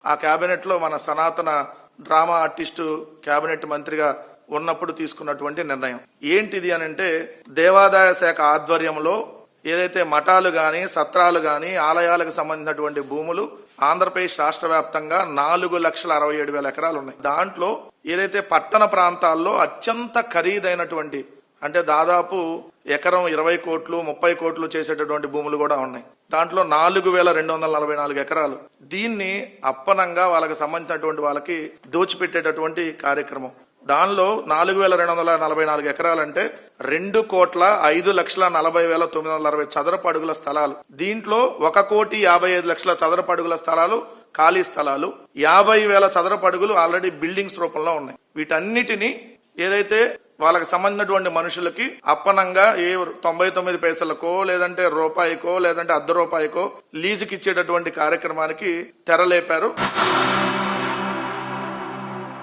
ఆ కేబినెట్ లో మన సనాతన డ్రామా ఆర్టిస్టు కేబినెట్ మంత్రిగా ఉన్నప్పుడు తీసుకున్నటువంటి నిర్ణయం ఏంటిది అని అంటే, దేవాదాయ శాఖ ఆధ్వర్యంలో ఏదైతే మఠాలు గాని సత్రాలు గాని ఆలయాలకు సంబంధించినటువంటి భూములు ఆంధ్రప్రదేశ్ రాష్ట్ర వ్యాప్తంగా 4,67,000 ఎకరాలు ఉన్నాయి. దాంట్లో ఏదైతే పట్టణ ప్రాంతాల్లో అత్యంత ఖరీదైనటువంటి అంటే దాదాపు ఎకరం 20 కోట్లు 30 కోట్లు చేసేటటువంటి భూములు కూడా ఉన్నాయి. దాంట్లో 4,244 ఎకరాలు. దీన్ని అప్పనంగా వాళ్ళకి సంబంధించినటువంటి వాళ్ళకి దోచిపెట్టేటటువంటి కార్యక్రమం. దానిలో 4,244 ఎకరాలంటే 2,05,40,960 చదరపు అడుగుల స్థలాలు. దీంట్లో 1,55,00,000 చదరపు అడుగుల స్థలాలు ఖాళీ స్థలాలు, 50,000 చదరపు అడుగులు ఆల్రెడీ బిల్డింగ్స్ రూపంలో ఉన్నాయి. వీటన్నిటిని ఏదైతే వాళ్ళకి సంబంధించినటువంటి మనుషులకి అప్పనంగా 99 పైసలకో లేదంటే రూపాయికో లేదంటే ₹1 లీజుకి ఇచ్చేటటువంటి కార్యక్రమానికి తెరలేపారు.